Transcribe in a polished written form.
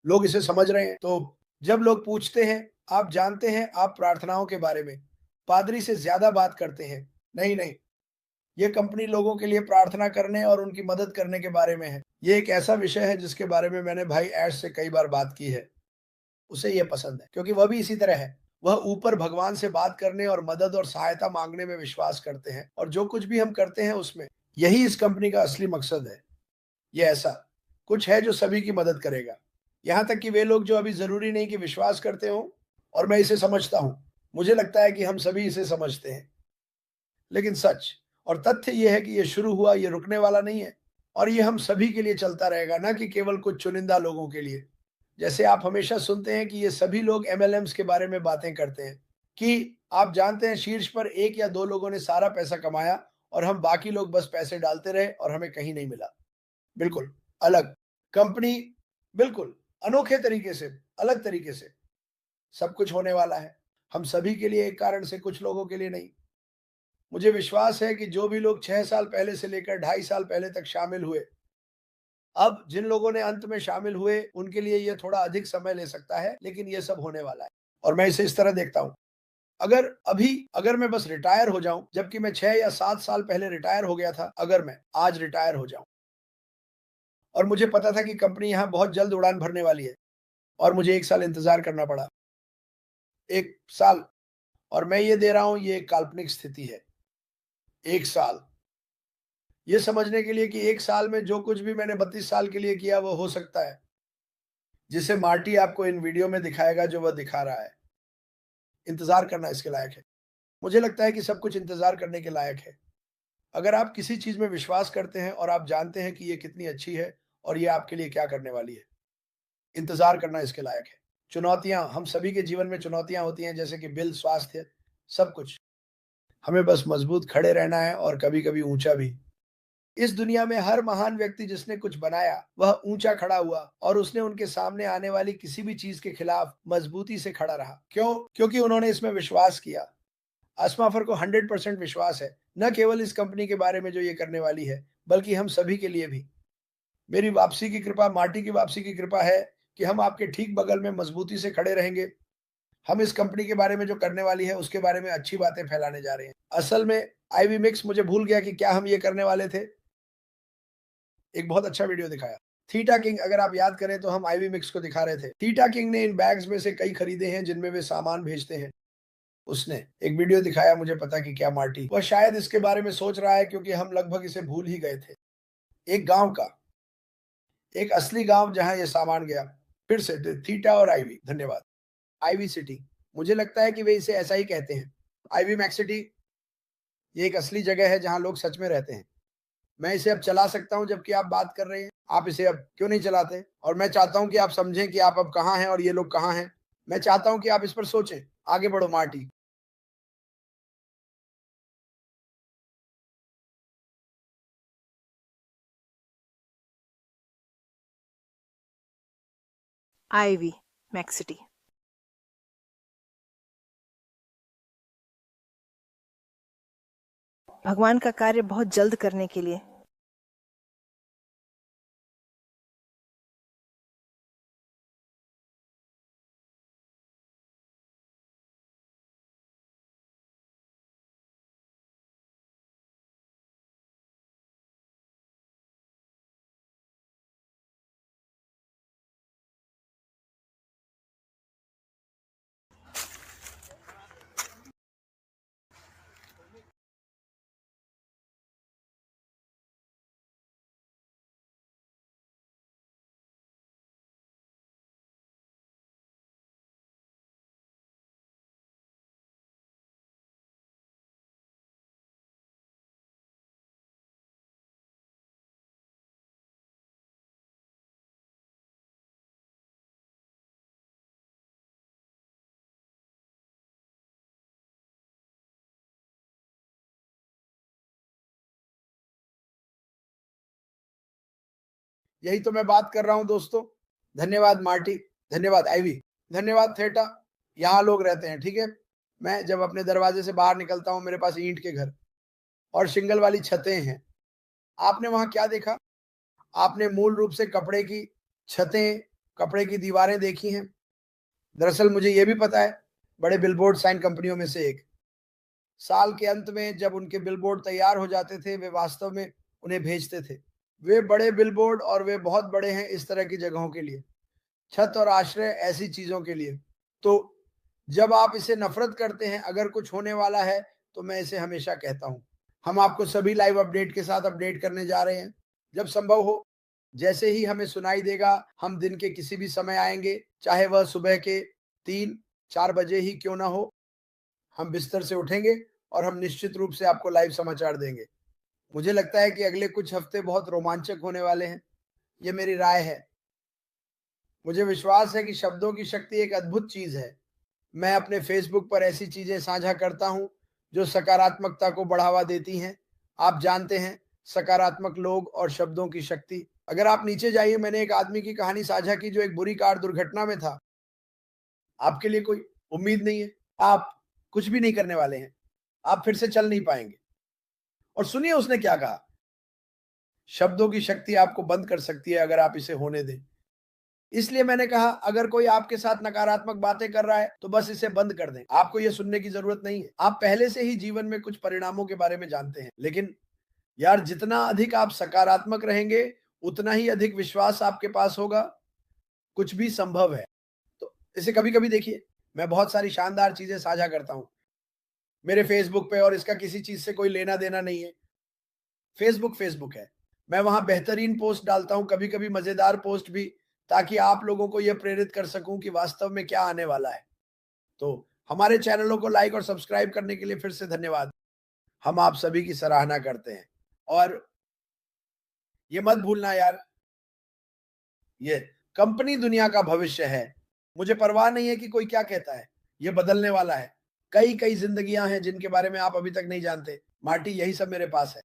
लोग इसे समझ रहे हैं। तो जब लोग पूछते हैं, आप जानते हैं आप प्रार्थनाओं के बारे में पादरी से ज्यादा बात करते हैं। नहीं नहीं, ये कंपनी लोगों के लिए प्रार्थना करने और उनकी मदद करने के बारे में है। ये एक ऐसा विषय है जिसके बारे में मैंने भाई ऐश से कई बार बात की है। उसे ये पसंद है क्योंकि वह भी इसी तरह है। वह ऊपर भगवान से बात करने और मदद और सहायता मांगने में विश्वास करते हैं, और जो कुछ भी हम करते हैं उसमें यही इस कंपनी का असली मकसद है। ये ऐसा कुछ है जो सभी की मदद करेगा, यहाँ तक कि वे लोग जो अभी जरूरी नहीं कि विश्वास करते हो। और मैं इसे समझता हूँ, मुझे लगता है कि हम सभी इसे समझते हैं। लेकिन सच और तथ्य ये है कि ये शुरू हुआ, ये रुकने वाला नहीं है। और ये हम सभी के लिए चलता रहेगा, ना कि केवल कुछ चुनिंदा लोगों के लिए। जैसे आप हमेशा सुनते हैं कि ये सभी लोग एमएलएम्स के बारे में बातें करते हैं, कि आप जानते हैं शीर्ष पर एक या दो लोगों ने सारा पैसा कमाया और हम बाकी लोग बस पैसे डालते रहे और हमें कहीं नहीं मिला। बिल्कुल अलग कंपनी, बिल्कुल अनोखे तरीके से, अलग तरीके से सब कुछ होने वाला है। हम सभी के लिए एक कारण से, कुछ लोगों के लिए नहीं। मुझे विश्वास है कि जो भी लोग 6 साल पहले से लेकर 2.5 साल पहले तक शामिल हुए, अब जिन लोगों ने अंत में शामिल हुए उनके लिए ये थोड़ा अधिक समय ले सकता है, लेकिन ये सब होने वाला है। और मैं इसे इस तरह देखता हूँ, अगर मैं बस रिटायर हो जाऊं, जबकि मैं 6 या 7 साल पहले रिटायर हो गया था, अगर मैं आज रिटायर हो जाऊं और मुझे पता था कि कंपनी यहाँ बहुत जल्द उड़ान भरने वाली है और मुझे 1 साल इंतजार करना पड़ा, 1 साल, और मैं ये दे रहा हूँ, ये एक काल्पनिक स्थिति है। 1 साल ये समझने के लिए कि 1 साल में जो कुछ भी मैंने 32 साल के लिए किया वो हो सकता है, जिसे मार्टी आपको इन वीडियो में दिखाएगा जो वह दिखा रहा है। इंतजार करना इसके लायक है। मुझे लगता है कि सब कुछ इंतजार करने के लायक है। अगर आप किसी चीज में विश्वास करते हैं और आप जानते हैं कि ये कितनी अच्छी है और ये आपके लिए क्या करने वाली है, इंतजार करना इसके लायक है। चुनौतियां, हम सभी के जीवन में चुनौतियां होती हैं, जैसे कि बिल, स्वास्थ्य, सब कुछ। हमें बस मजबूत खड़े रहना है और कभी कभी ऊंचा भी। इस दुनिया में हर महान व्यक्ति जिसने कुछ बनाया वह ऊंचा खड़ा हुआ, और उसने उनके सामने आने वाली किसी भी चीज के खिलाफ मजबूती से खड़ा रहा। क्यों? क्योंकि उन्होंने इसमें विश्वास किया। अस्माफर को 100% विश्वास है, न केवल इस कंपनी के बारे में जो ये करने वाली है, बल्कि हम सभी के लिए भी। मेरी वापसी की कृपा, मार्टी की वापसी की कृपा है कि हम आपके ठीक बगल में मजबूती से खड़े रहेंगे। हम इस कंपनी के बारे में जो करने वाली है उसके बारे में अच्छी बातें फैलाने जा रहे हैं। असल में आईवी मिक्स, मुझे भूल गया कि क्या हम ये करने वाले थे। एक बहुत अच्छा वीडियो दिखाया। थीटा किंग, अगर आप याद करें तो हम आईवी मिक्स को दिखा रहे थे। थीटा किंग ने इन बैग्स में से कई खरीदे हैं जिनमें वे सामान भेजते हैं। उसने एक वीडियो दिखाया, मुझे पता कि क्या मार्टी, वह शायद इसके बारे में सोच रहा है क्योंकि हम लगभग इसे भूल ही गए थे। एक गांव का, एक असली गांव जहां ये सामान गया। फिर से थीटा और आईवी, धन्यवाद। आईवी सिटी, मुझे लगता है कि वे इसे ऐसा ही कहते हैं। आईवी मैक्स सिटी, ये एक असली जगह है जहां लोग सच में रहते हैं। मैं इसे अब चला सकता हूं जबकि आप बात कर रहे हैं। आप इसे अब क्यों नहीं चलाते? और मैं चाहता हूं कि आप समझें कि आप अब कहां हैं और ये लोग कहां हैं। मैं चाहता हूं कि आप इस पर सोचें। आगे बढ़ो मार्टी। आईवी मैक्सिटी। भगवान का कार्य बहुत जल्द करने के लिए। यही तो मैं बात कर रहा हूं दोस्तों। धन्यवाद मार्टी, धन्यवाद आईवी, धन्यवाद थेटा। यहाँ लोग रहते हैं, ठीक है। मैं जब अपने दरवाजे से बाहर निकलता हूँ, मेरे पास ईंट के घर और शिंगल वाली छतें हैं। आपने वहां क्या देखा? आपने मूल रूप से कपड़े की छतें, कपड़े की दीवारें देखी हैं। दरअसल मुझे ये भी पता है, बड़े बिलबोर्ड साइन कंपनियों में से एक। साल के अंत में जब उनके बिलबोर्ड तैयार हो जाते थे, वे वास्तव में उन्हें भेजते थे। वे बड़े बिलबोर्ड, और वे बहुत बड़े हैं इस तरह की जगहों के लिए, छत और आश्रय ऐसी चीज़ों के लिए। तो जब आप इसे नफ़रत करते हैं, अगर कुछ होने वाला है, तो मैं इसे हमेशा कहता हूँ। हम आपको सभी लाइव अपडेट के साथ अपडेट करने जा रहे हैं। जब संभव हो, जैसे ही हमें सुनाई देगा, हम दिन के किसी भी समय आएँगे, चाहे वह सुबह के 3-4 बजे ही क्यों ना हो। हम बिस्तर से उठेंगे और हम निश्चित रूप से आपको लाइव समाचार देंगे। मुझे लगता है कि अगले कुछ हफ्ते बहुत रोमांचक होने वाले हैं। ये मेरी राय है। मुझे विश्वास है कि शब्दों की शक्ति एक अद्भुत चीज़ है। मैं अपने फ़ेसबुक पर ऐसी चीज़ें साझा करता हूँ, जो सकारात्मकता को बढ़ावा देती हैं। आप जानते हैं, सकारात्मक लोग और शब्दों की शक्ति। अगर आप नीचे जाइए, मैंने एक आदमी की कहानी साझा की जो एक बुरी कार दुर्घटना में था। आपके लिए कोई उम्मीद नहीं है, आप कुछ भी नहीं करने वाले हैं। आप फिर से चल नहीं पाएँगे। और सुनिए उसने क्या कहा, शब्दों की शक्ति आपको बंद कर सकती है अगर आप इसे होने दें। इसलिए मैंने कहा, अगर कोई आपके साथ नकारात्मक बातें कर रहा है, तो बस इसे बंद कर दें। आपको ये सुनने की ज़रूरत नहीं है। आप पहले से ही जीवन में कुछ परिणामों के बारे में जानते हैं। लेकिन यार, जितना अधिक आप सकारात्मक रहेंगे, उतना ही अधिक विश्वास आपके पास होगा, कुछ भी संभव है। तो इसे कभी-कभी देखिए, मैं बहुत सारी शानदार चीज़ें साझा करता हूँ, मेरे फ़ेसबुक पे, और इसका किसी चीज़ से कोई लेना-देना नहीं है। फ़ेसबुक है। मैं वहाँ बेहतरीन पोस्ट डालता हूँ, कभी-कभी मज़ेदार पोस्ट भी, ताकि आप लोगों को ये प्रेरित कर सकूँ कि वास्तव में क्या आने वाला है। तो हमारे चैनलों को लाइक और सब्सक्राइब करने के लिए फिर से धन्यवाद। हम आप सभी की सराहना करते हैं। और ये मत भूलना यार, ये कंपनी दुनिया का भविष्य है। मुझे परवाह नहीं है कि कोई क्या कहता है, ये बदलने वाला है। कई-कई ज़िंदगियाँ हैं जिनके बारे में आप अभी तक नहीं जानते। मार्टी, यही सब मेरे पास है।